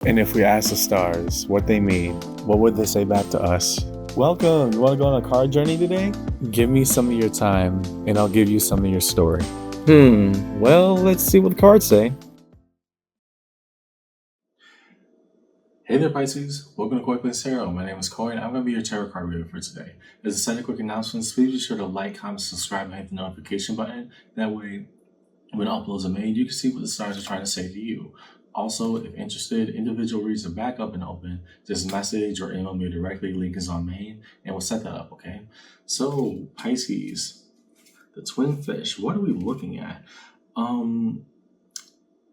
And if we ask the stars what they mean, what would they say back to us? Welcome! You want to go on a card journey today? Give me some of your time, and I'll give you some of your story. Well, let's see what the cards say. Hey there, Pisces. Welcome to Koi Place Tarot. My name is Koi, and I'm going to be your tarot card reader for today. As a set of quick announcements, please be sure to like, comment, subscribe, and hit the notification button. That way, when uploads are made, you can see what the stars are trying to say to you. Also, if interested, individual reads are back up and open. Just message or email me directly. Link is on main, and we'll set that up, okay? So, Pisces, the twin fish, what are we looking at?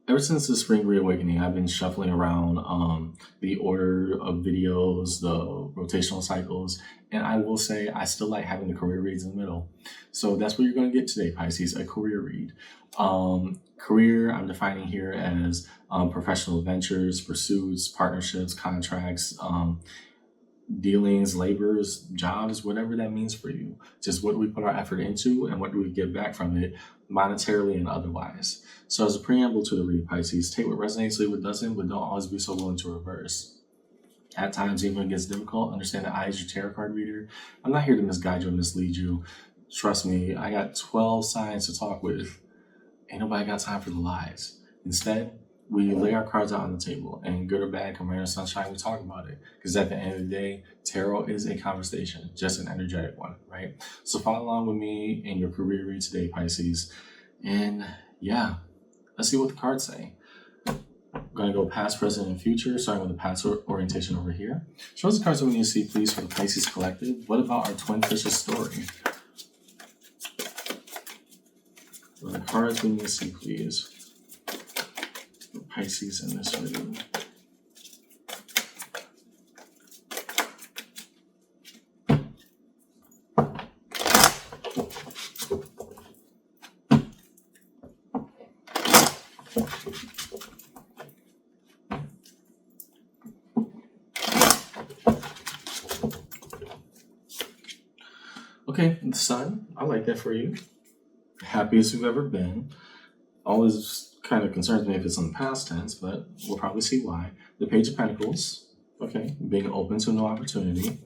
Ever since the spring reawakening, I've been shuffling around the order of videos, the rotational cycles, and I will say I still like having the career reads in the middle. So that's what you're going to get today, Pisces, a career read. Career, I'm defining here as professional ventures, pursuits, partnerships, contracts, dealings, labors, jobs, whatever that means for you. Just what do we put our effort into and what do we get back from it, monetarily and otherwise. So as a preamble to the read, Pisces, take what resonates, leave what doesn't, but don't always be so willing to reverse. At times, even when it gets difficult, understand that I, as your tarot card reader, I'm not here to misguide you or mislead you. Trust me, I got 12 signs to talk with. Ain't nobody got time for the lies. Instead, we lay our cards out on the table, and good or bad, come rain or sunshine, we talk about it. Because at the end of the day, tarot is a conversation, just an energetic one, right? So follow along with me in your career read today, Pisces. And yeah, let's see what the cards say. I'm going to go past, present, and future, starting with the past orientation over here. Show us the cards that we need to see, please, for the Pisces Collective. What about our twin fishes story? What are the cards we need to see, please? Pisces in this reading. Okay, the sun. I like that for you. Happiest you've ever been. Always kind of concerns me if it's in the past tense, but we'll probably see why. The Page of Pentacles, okay, being open to new opportunity.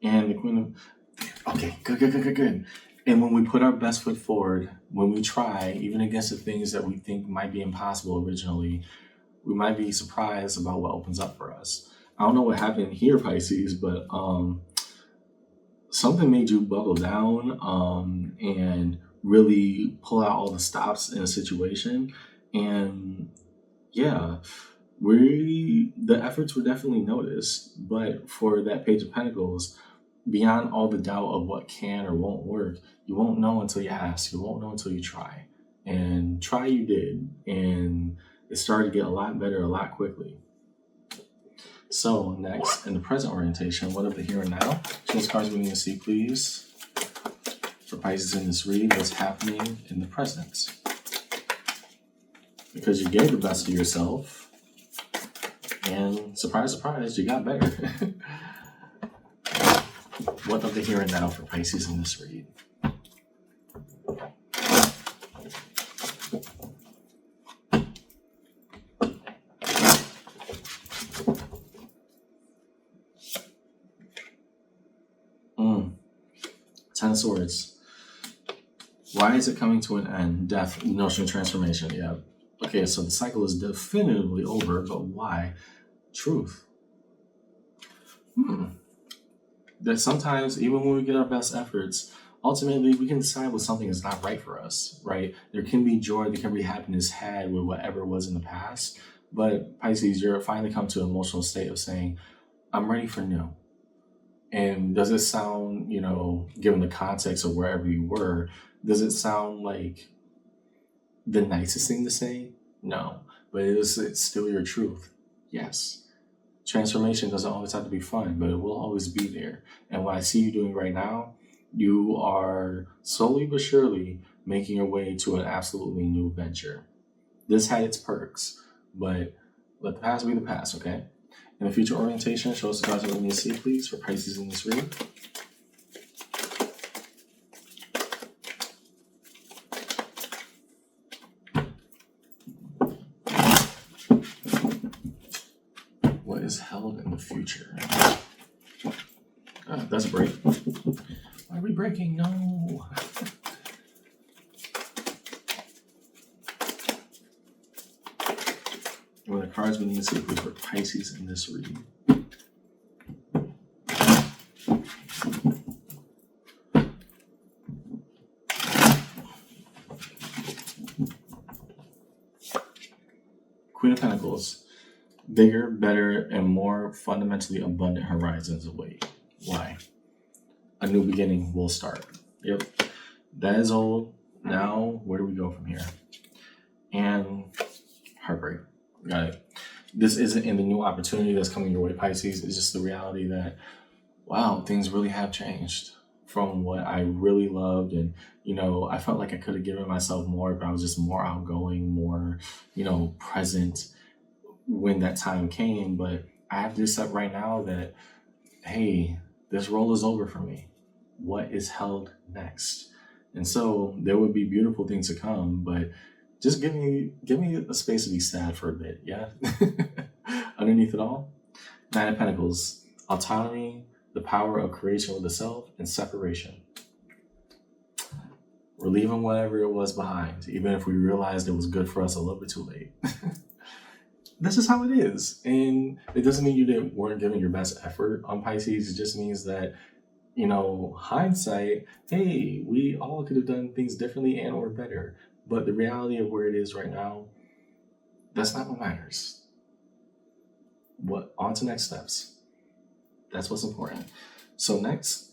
And the Queen of... Okay, good. And when we put our best foot forward, when we try, even against the things that we think might be impossible originally, we might be surprised about what opens up for us. I don't know what happened here, Pisces, but something made you buckle down and really pull out all the stops in a situation. And yeah, the efforts were definitely noticed, but for that Page of Pentacles, beyond all the doubt of what can or won't work, you won't know until you ask. You won't know until you try. And try you did, and it started to get a lot better a lot quickly. So next, in the present orientation, what of the here and now? Show us cards we need to see, please. For Pisces in this read, what's happening in the present. Because you gave the best of yourself, and surprise, surprise, you got better. What of the here and now for Pisces in this read? Ten of Swords. Why is it coming to an end? Death, notion of transformation. Yeah. Okay, so the cycle is definitively over, but why? Truth. That sometimes, even when we get our best efforts, ultimately we can decide when something is not right for us, right? There can be joy, there can be happiness had with whatever was in the past, but Pisces, you're finally come to an emotional state of saying, I'm ready for new. And does it sound, given the context of wherever you were, does it sound like the nicest thing to say? No, but it's still your truth. Yes. Transformation doesn't always have to be fun, but it will always be there. And what I see you doing right now, you are slowly but surely making your way to an absolutely new venture. This had its perks, but let the past be the past, okay? In the future orientation, show us the cards that we need to see, please, for Pisces in this read. is held in the future? That's a break. Why are we breaking? No. Well, the cards we need to see if we for Pisces in this reading. Queen of Pentacles. Bigger, better, and more fundamentally abundant horizons await. Why? A new beginning will start. Yep. That is old. Now, where do we go from here? And heartbreak. Got it. This isn't in the new opportunity that's coming your way, Pisces. It's just the reality that, wow, things really have changed from what I really loved. And, I felt like I could have given myself more, but I was just more outgoing, more, present when that time came. But I have to accept right now that, hey, this role is over for me. What is held next? And so there would be beautiful things to come, but just give me a space to be sad for a bit, yeah? Underneath it all, Nine of Pentacles, autonomy, the power of creation with the self, and separation. We're leaving whatever it was behind, even if we realized it was good for us a little bit too late. This is how it is. And it doesn't mean you weren't giving your best effort on Pisces. It just means that, hindsight, hey, we all could have done things differently and or better. But the reality of where it is right now, that's not what matters. On to next steps. That's what's important. So next,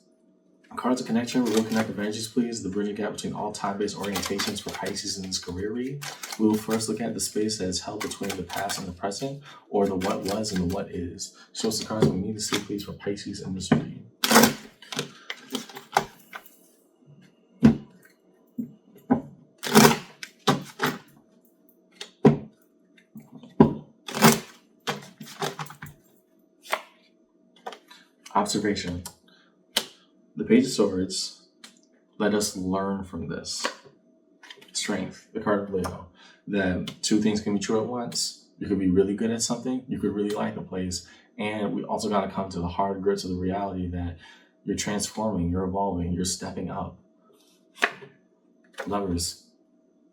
cards of connection, real connective energies, please. The bridging gap between all time-based orientations for Pisces in this career read. We will first look at the space that is held between the past and the present, or the what was and the what is. Show us the cards we need to see, please, for Pisces in this read. Observation. The Page of Swords, let us learn from this. Strength, the card of Leo. That two things can be true at once. You could be really good at something, you could really like a place, and we also got to come to the hard grits of the reality that you're transforming, you're evolving, you're stepping up. Lovers,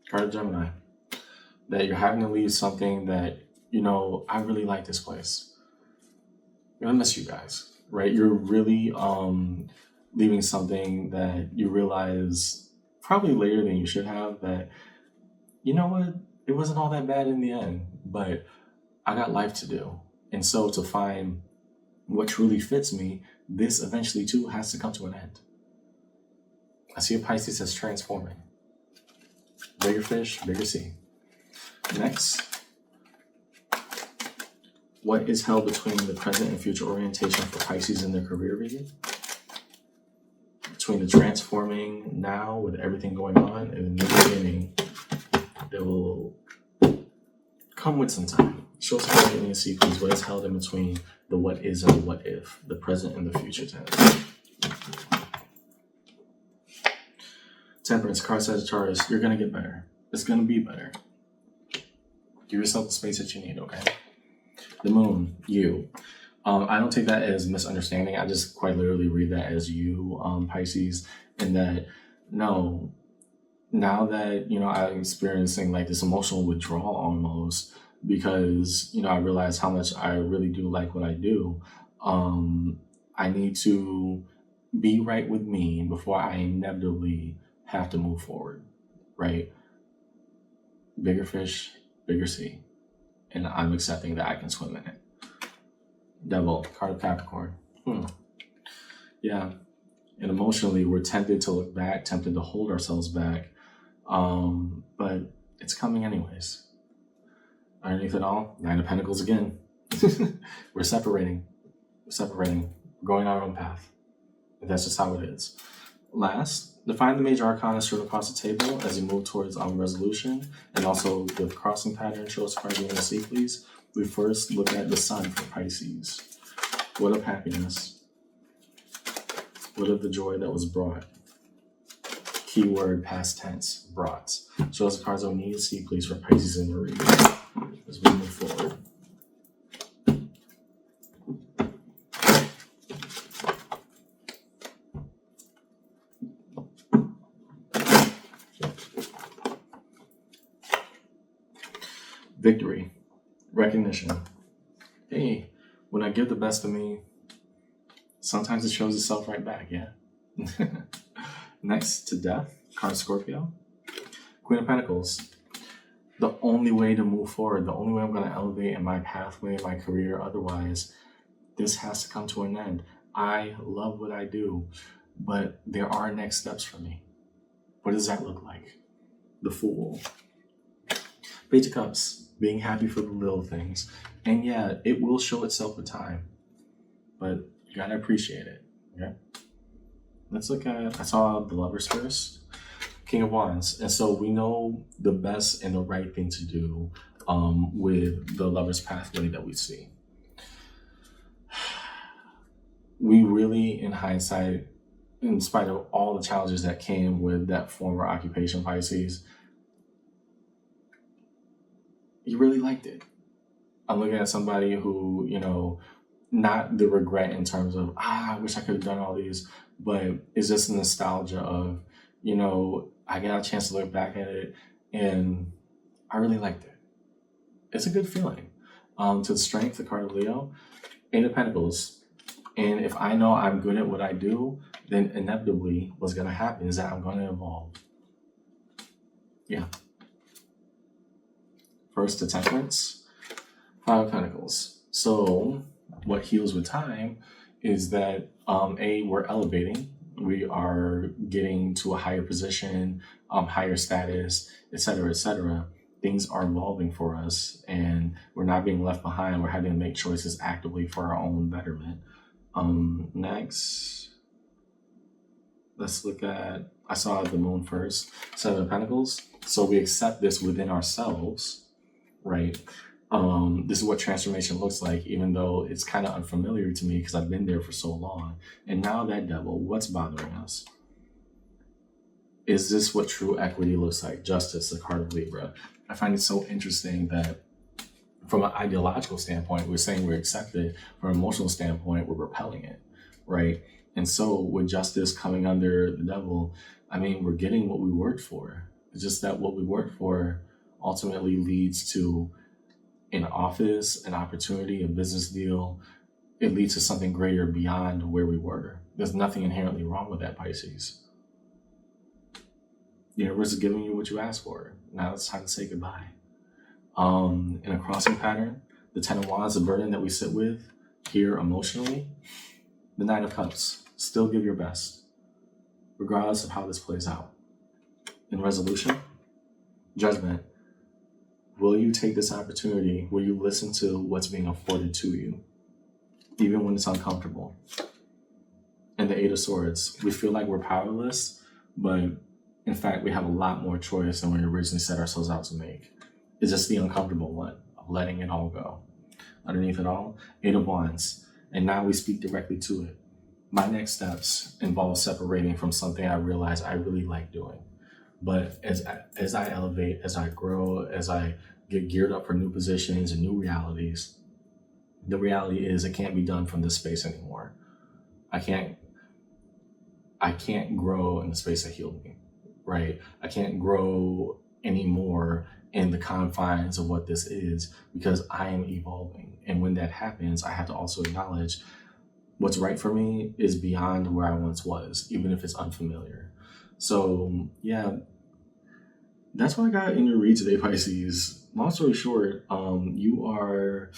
card of Gemini. That you're having to leave something that, I really like this place. I'm gonna miss you guys. Right, you're really leaving something that you realize probably later than you should have that, what, it wasn't all that bad in the end, but I got life to do. And so to find what truly fits me, this eventually too has to come to an end. I see a Pisces as transforming. Bigger fish, bigger sea. Next. What is held between the present and future orientation for Pisces in their career reading? Between the transforming now with everything going on and the new beginning that will come with some time. Show us how you need to see, please, what is held in between the what is and the what if, the present and the future tense. Temperance, card Sagittarius, you're going to get better. It's going to be better. Give yourself the space that you need, okay? The Moon, you. I don't take that as misunderstanding. I just quite literally read that as you, Pisces, and that, no, now that, I'm experiencing like this emotional withdrawal almost because, I realize how much I really do like what I do. I need to be right with me before I inevitably have to move forward, right? Bigger fish, bigger sea. And I'm accepting that I can swim in it. Devil, card of Capricorn. Yeah. And emotionally, we're tempted to look back, tempted to hold ourselves back. But it's coming anyways. Underneath it all, Nine of Pentacles again. We're separating. We're going our own path. And that's just how it is. Last, define the major arcana straight across the table as you move towards resolution, and also the crossing pattern. Show us cards you want to see, please. We first look at the Sun for Pisces. What of happiness? What of the joy that was brought? Keyword past tense, brought. Show us the cards we need to see, please, for Pisces in the reading as we move forward. Victory, recognition. Hey, when I give the best of me, sometimes it shows itself right back, yeah. Next to death, card Scorpio. Queen of Pentacles. The only way to move forward, the only way I'm going to elevate in my pathway, my career, otherwise, this has to come to an end. I love what I do, but there are next steps for me. What does that look like? The Fool. Page of Cups, being happy for the little things. And yeah, it will show itself with time, but you gotta appreciate it, okay? Let's look at, I saw the Lovers first. King of Wands. And so we know the best and the right thing to do with the Lovers pathway that we see. We really, in hindsight, in spite of all the challenges that came with that former occupation, Pisces, you really liked it. I'm looking at somebody who, not the regret in terms of, I wish I could have done all these, but it's just a nostalgia of, I got a chance to look back at it and I really liked it. It's a good feeling. To the Strength, the card of Leo, Eight of Pentacles. And if I know I'm good at what I do, then inevitably what's going to happen is that I'm going to evolve. Yeah. First to Temperance, Five of Pentacles. So what heals with time is that, we're elevating. We are getting to a higher position, higher status, et cetera, et cetera. Things are evolving for us and we're not being left behind. We're having to make choices actively for our own betterment. Next, let's look at, I saw the Moon first, Seven of Pentacles. So we accept this within ourselves, right? This is what transformation looks like, even though it's kind of unfamiliar to me because I've been there for so long. And now that devil, what's bothering us? Is this what true equity looks like? Justice, the card of Libra. I find it so interesting that from an ideological standpoint, we're saying we're accepted. From an emotional standpoint, we're repelling it, right? And so with justice coming under the devil, we're getting what we worked for. It's just that what we worked for ultimately leads to an office, an opportunity, a business deal. It leads to something greater beyond where we were. There's nothing inherently wrong with that, Pisces. The universe is giving you what you asked for. Now it's time to say goodbye. In a crossing pattern, the Ten of Wands, the burden that we sit with here emotionally, the Nine of Cups. Still give your best, regardless of how this plays out. In resolution, Judgment. Will you take this opportunity? Will you listen to what's being afforded to you, even when it's uncomfortable? And the Eight of Swords. We feel like we're powerless, but in fact, we have a lot more choice than we originally set ourselves out to make. It's just the uncomfortable one of letting it all go. Underneath it all, Eight of Wands. And now we speak directly to it. My next steps involve separating from something I realize I really like doing. But as I elevate, as I grow, as I get geared up for new positions and new realities, the reality is it can't be done from this space anymore. I can't grow in the space that healed me, right? I can't grow anymore in the confines of what this is because I am evolving. And when that happens, I have to also acknowledge what's right for me is beyond where I once was, even if it's unfamiliar. So yeah, that's what I got in your read today, Pisces. Long story short, you're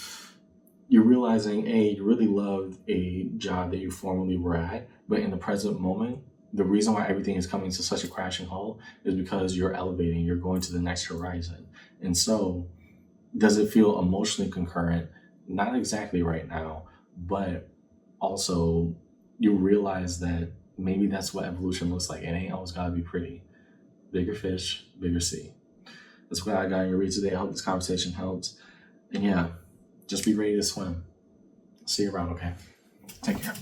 realizing, you really loved a job that you formerly were at, but in the present moment, the reason why everything is coming to such a crashing halt is because you're elevating, you're going to the next horizon. And so does it feel emotionally concurrent? Not exactly right now, but also you realize that maybe that's what evolution looks like. It ain't always gotta be pretty. Bigger fish, bigger sea. That's what I got in your read today. I hope this conversation helped. And yeah, just be ready to swim. See you around, okay? Take care.